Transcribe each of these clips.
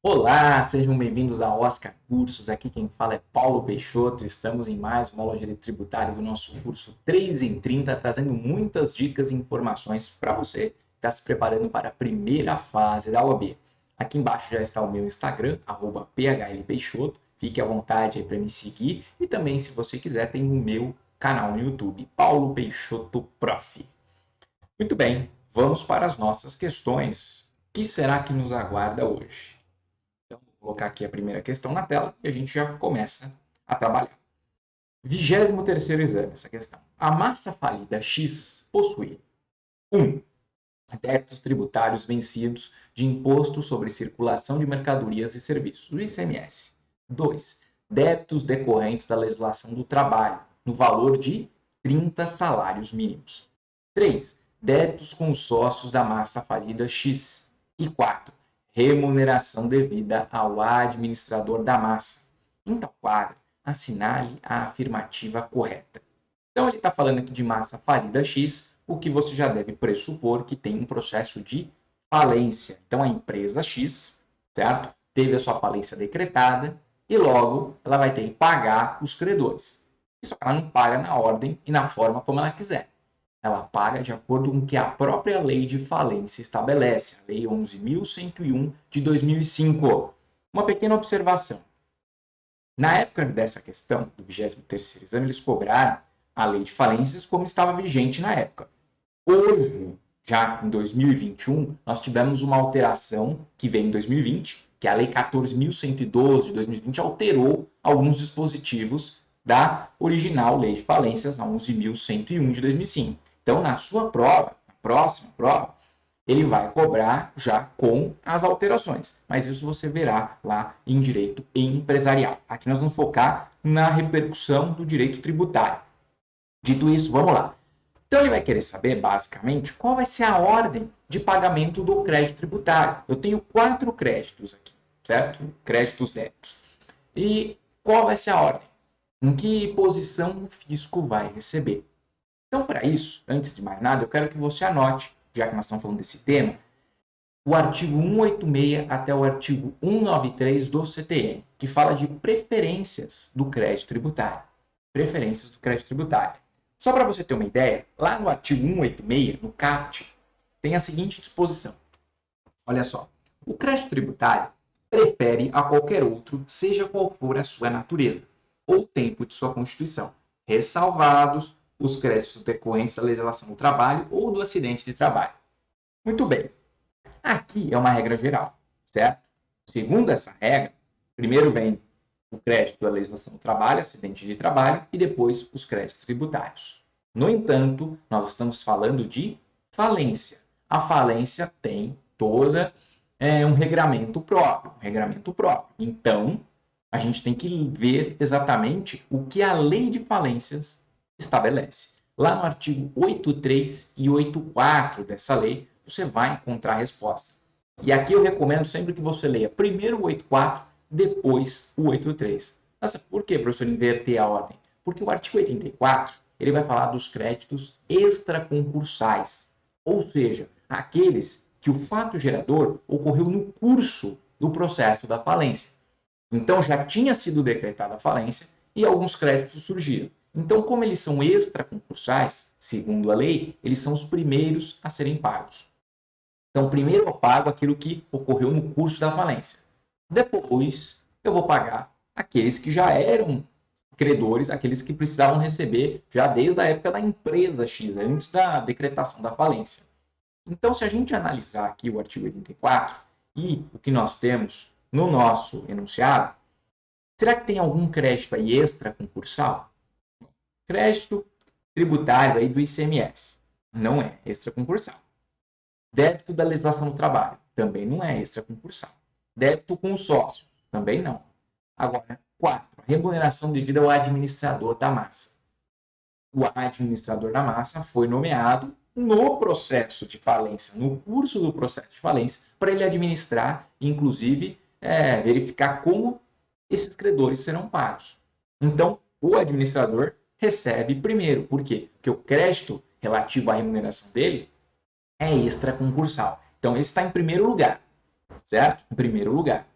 Olá, sejam bem-vindos ao Oscar Cursos. Aqui quem fala é Paulo Peixoto. Estamos em mais uma aula de direito tributário do nosso curso 3 em 30, trazendo muitas dicas e informações para você que está se preparando para a primeira fase da OAB. Aqui embaixo já está o meu Instagram, @phlpeixoto. Fique à vontade para me seguir. E também, se você quiser, tem o meu canal no YouTube, Paulo Peixoto Prof. Muito bem, vamos para as nossas questões. O que será que nos aguarda hoje? Então, vou colocar aqui a primeira questão na tela e a gente já começa a trabalhar. 23º exame, essa questão. A massa falida X possui 1. Débitos tributários vencidos de Imposto sobre Circulação de Mercadorias e Serviços, o ICMS. 2. Débitos decorrentes da legislação do trabalho, no valor de 30 salários mínimos. 3. Débitos com os sócios da massa falida X. E 4. Remuneração devida ao administrador da massa. Em tal quadro, assinale a afirmativa correta. Então, ele está falando aqui de massa falida X, o que você já deve pressupor que tem um processo de falência. Então, a empresa X, certo? Teve a sua falência decretada e logo ela vai ter que pagar os credores. Só que ela não paga na ordem e na forma como ela quiser. Ela paga de acordo com o que a própria lei de falência estabelece, a Lei 11.101 de 2005. Uma pequena observação. Na época dessa questão, do 23º exame, eles cobraram a lei de falências como estava vigente na época. Hoje, já em 2021, nós tivemos uma alteração que veio em 2020, que a Lei 14.112 de 2020 alterou alguns dispositivos da original Lei de Falências, a 11.101 de 2005. Então, na sua prova, na próxima prova, ele vai cobrar já com as alterações. Mas isso você verá lá em direito empresarial. Aqui nós vamos focar na repercussão do direito tributário. Dito isso, vamos lá. Então ele vai querer saber, basicamente, qual vai ser a ordem de pagamento do crédito tributário. Eu tenho 4 créditos aqui, certo? Créditos débitos. E qual vai ser a ordem? Em que posição o fisco vai receber? Então, para isso, antes de mais nada, eu quero que você anote, já que nós estamos falando desse tema, o artigo 186 até o artigo 193 do CTN, que fala de preferências do crédito tributário. Preferências do crédito tributário. Só para você ter uma ideia, lá no artigo 186, no CAPT, tem a seguinte disposição. Olha só. O crédito tributário prefere a qualquer outro, seja qual for a sua natureza ou tempo de sua constituição, ressalvados os créditos decorrentes da legislação do trabalho ou do acidente de trabalho. Muito bem. Aqui é uma regra geral, certo? Segundo essa regra, primeiro vem o crédito da legislação do trabalho, acidente de trabalho, e depois os créditos tributários. No entanto, nós estamos falando de falência. A falência tem toda um regramento próprio. Então, a gente tem que ver exatamente o que a lei de falências estabelece. Lá no artigo 83 e 84 dessa lei, você vai encontrar a resposta. E aqui eu recomendo sempre que você leia primeiro o 84, depois o 83. Nossa, por que, professor, inverter a ordem? Porque o artigo 84 ele vai falar dos créditos extraconcursais, ou seja, aqueles que o fato gerador ocorreu no curso do processo da falência. Então já tinha sido decretada a falência e alguns créditos surgiram. Então, como eles são extraconcursais, segundo a lei, eles são os primeiros a serem pagos. Então, primeiro eu pago aquilo que ocorreu no curso da falência. Depois, eu vou pagar aqueles que já eram credores, aqueles que precisavam receber já desde a época da empresa X, antes da decretação da falência. Então, se a gente analisar aqui o artigo 84 e o que nós temos no nosso enunciado, será que tem algum crédito aí extra concursal? Crédito tributário aí do ICMS. Não é extra concursal. Débito da legislação do trabalho. Também não é extra concursal. Débito com o sócio. Também não. Agora, 4. Remuneração devida ao administrador da massa. O administrador da massa foi nomeado no processo de falência, no curso do processo de falência, para ele administrar, inclusive, verificar como esses credores serão pagos. Então, o administrador recebe primeiro. Por quê? Porque o crédito relativo à remuneração dele é extraconcursal. Então, esse está em primeiro lugar, certo? Em primeiro lugar.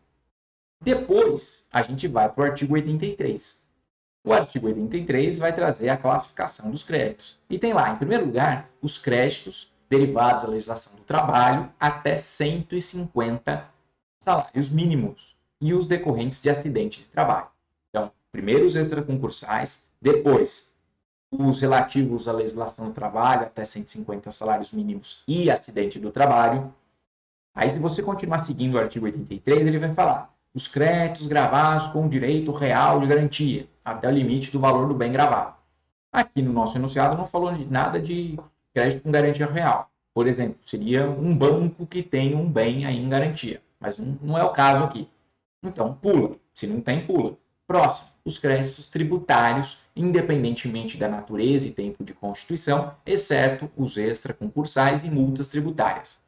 Depois, a gente vai para o artigo 83. O artigo 83 vai trazer a classificação dos créditos. E tem lá, em primeiro lugar, os créditos derivados da legislação do trabalho até 150 salários mínimos e os decorrentes de acidente de trabalho. Então, primeiro os extraconcursais, depois os relativos à legislação do trabalho até 150 salários mínimos e acidente do trabalho. Aí, se você continuar seguindo o artigo 83, ele vai falar os créditos gravados com direito real de garantia, até o limite do valor do bem gravado. Aqui no nosso enunciado não falou nada de crédito com garantia real. Por exemplo, seria um banco que tem um bem aí em garantia, mas não é o caso aqui. Então, pula. Se não tem, pula. Próximo, os créditos tributários, independentemente da natureza e tempo de constituição, exceto os extraconcursais e multas tributárias.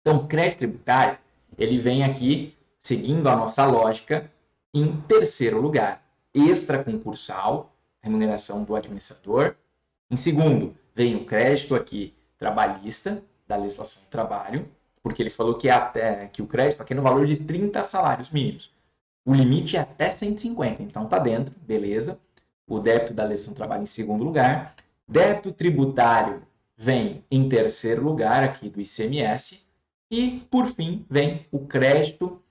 Então, crédito tributário, ele vem aqui, seguindo a nossa lógica, em terceiro lugar. Extraconcursal, remuneração do administrador. Em segundo, vem o crédito aqui trabalhista, da legislação do trabalho, porque ele falou que o crédito aqui é no valor de 30 salários mínimos. O limite é até 150, então tá dentro, beleza. O débito da legislação do trabalho em segundo lugar. Débito tributário vem em terceiro lugar aqui do ICMS. E, por fim, vem o crédito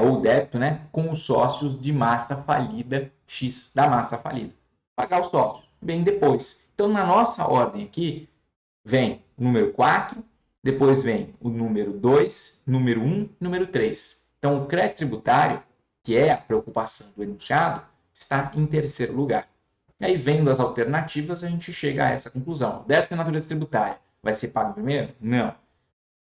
ou débito, né, com os sócios de massa falida, X da massa falida. Pagar os sócios, vem depois. Então, na nossa ordem aqui, vem o número 4, depois vem o número 2, número 1, número 3. Então, o crédito tributário, que é a preocupação do enunciado, está em terceiro lugar. E aí, vendo as alternativas, a gente chega a essa conclusão. O débito de natureza tributária vai ser pago primeiro? Não.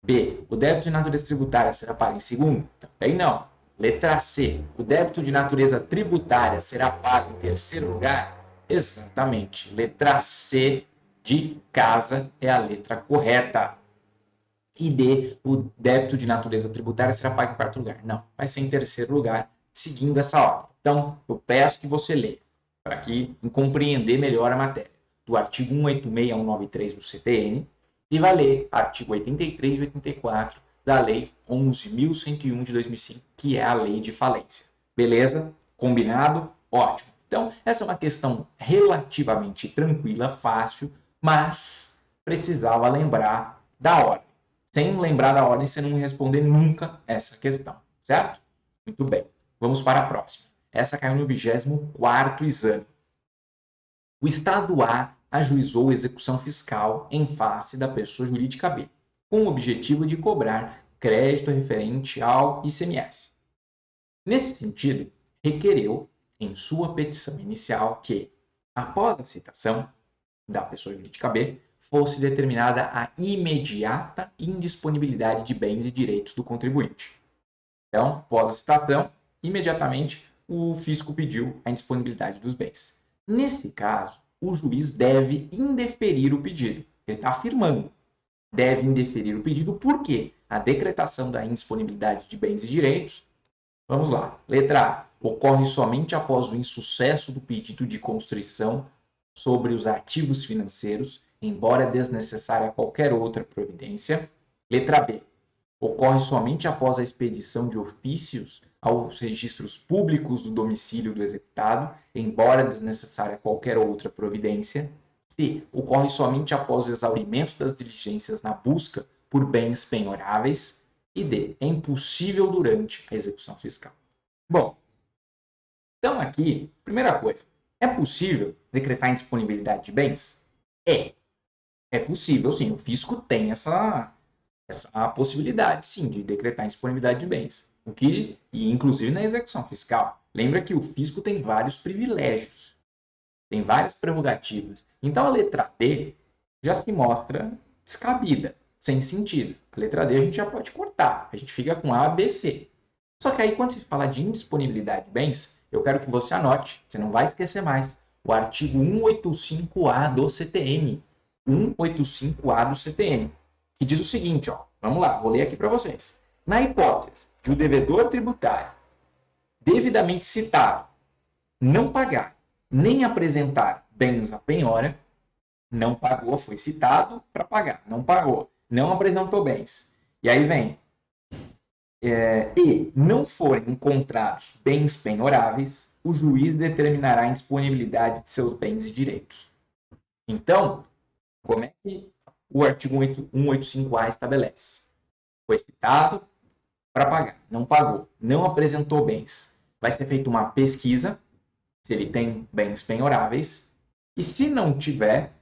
B. O débito de natureza tributária será pago em segundo? Também não. Letra C. O débito de natureza tributária será pago em terceiro lugar? Exatamente. Letra C de casa é a letra correta. E D. O débito de natureza tributária será pago em quarto lugar? Não. Vai ser em terceiro lugar, seguindo essa ordem. Então, eu peço que você leia, para compreender melhor a matéria. Do artigo 186 a 193 do CTN, e vai ler artigo 83 e 84 da Lei 11.101 de 2005, que é a Lei de Falência. Beleza? Combinado? Ótimo. Então, essa é uma questão relativamente tranquila, fácil, mas precisava lembrar da ordem. Sem lembrar da ordem, você não vai responder nunca essa questão, certo? Muito bem. Vamos para a próxima. Essa caiu no 24º exame. O Estado A ajuizou execução fiscal em face da pessoa jurídica B, com o objetivo de cobrar crédito referente ao ICMS. Nesse sentido, requereu, em sua petição inicial, que, após a citação da pessoa jurídica B, fosse determinada a imediata indisponibilidade de bens e direitos do contribuinte. Então, após a citação, imediatamente o fisco pediu a indisponibilidade dos bens. Nesse caso, o juiz deve indeferir o pedido. Ele está afirmando. Deve indeferir o pedido porque a decretação da indisponibilidade de bens e direitos, vamos lá, letra A, ocorre somente após o insucesso do pedido de constrição sobre os ativos financeiros, embora desnecessária qualquer outra providência. Letra B, ocorre somente após a expedição de ofícios aos registros públicos do domicílio do executado, embora desnecessária qualquer outra providência. C. Ocorre somente após o exaurimento das diligências na busca por bens penhoráveis. E D. É impossível durante a execução fiscal. Bom, então aqui, primeira coisa, é possível decretar indisponibilidade de bens? É possível, sim. O fisco tem essa possibilidade, sim, de decretar indisponibilidade de bens. E inclusive na execução fiscal. Lembra que o fisco tem vários privilégios, tem várias prerrogativas. Então a letra D já se mostra descabida, sem sentido. A letra D a gente já pode cortar, a gente fica com A, B, C. Só que aí quando se fala de indisponibilidade de bens, eu quero que você anote, você não vai esquecer mais, o artigo 185A do CTN. 185A do CTN. Que diz o seguinte, ó, vamos lá, vou ler aqui para vocês. Na hipótese de o devedor tributário devidamente citado não pagar nem apresentar bens à penhora, não pagou, foi citado para pagar, não pagou, não apresentou bens. E aí vem, e não forem encontrados bens penhoráveis, o juiz determinará a indisponibilidade de seus bens e direitos. Então, como é que o artigo 185A estabelece? Foi citado para pagar, não pagou, não apresentou bens. Vai ser feita uma pesquisa, se ele tem bens penhoráveis, e se não tiver,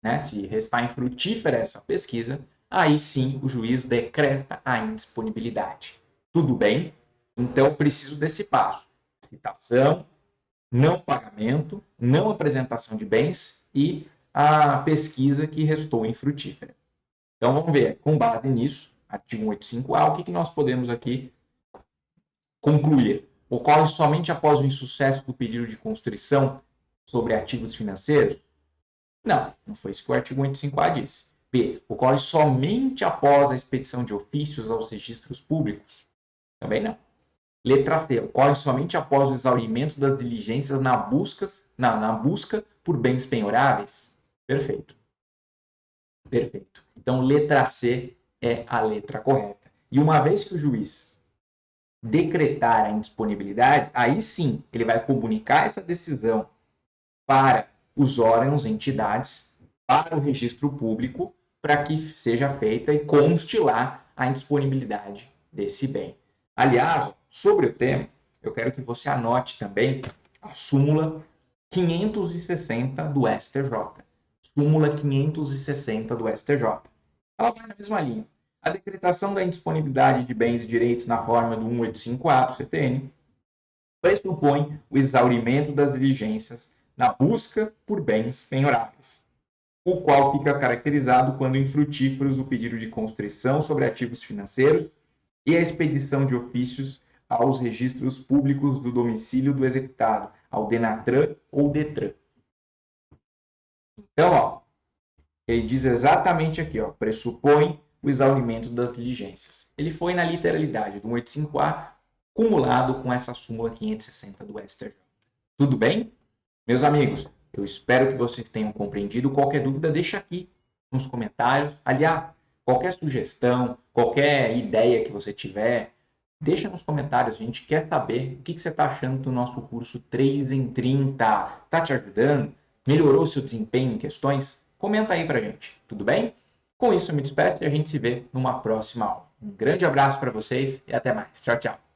né, se restar infrutífera essa pesquisa, aí sim o juiz decreta a indisponibilidade. Tudo bem? Então, preciso desse passo. Citação, não pagamento, não apresentação de bens e a pesquisa que restou infrutífera. Então, vamos ver, com base nisso, artigo 185A, o que nós podemos aqui concluir? Ocorre somente após o insucesso do pedido de constrição sobre ativos financeiros? Não, não foi isso que o artigo 185A disse. B. Ocorre somente após a expedição de ofícios aos registros públicos? Também não. Letra C. Ocorre somente após o exaurimento das diligências na busca por bens penhoráveis? Perfeito. Perfeito. Então, letra C é a letra correta. E uma vez que o juiz decretar a indisponibilidade, aí sim ele vai comunicar essa decisão para os órgãos, entidades, para o registro público, para que seja feita e conste lá a indisponibilidade desse bem. Aliás, sobre o tema, eu quero que você anote também a súmula 560 do STJ. Súmula 560 do STJ. Ela vai na mesma linha. A decretação da indisponibilidade de bens e direitos na forma do 185A do CTN pressupõe o exaurimento das diligências na busca por bens penhoráveis, o qual fica caracterizado quando infrutíferos o pedido de constrição sobre ativos financeiros e a expedição de ofícios aos registros públicos do domicílio do executado, ao DENATRAN ou DETRAN. Então, ó, ele diz exatamente aqui, ó, pressupõe o exaurimento das diligências. Ele foi na literalidade do 185A, cumulado com essa súmula 560 do STJ. Tudo bem? Meus amigos, eu espero que vocês tenham compreendido. Qualquer dúvida, deixa aqui nos comentários. Aliás, qualquer sugestão, qualquer ideia que você tiver, deixa nos comentários. A gente quer saber o que você está achando do nosso curso 3 em 30. Está te ajudando? Melhorou seu desempenho em questões? Comenta aí pra gente, tudo bem? Com isso, eu me despeço e a gente se vê numa próxima aula. Um grande abraço para vocês e até mais. Tchau, tchau.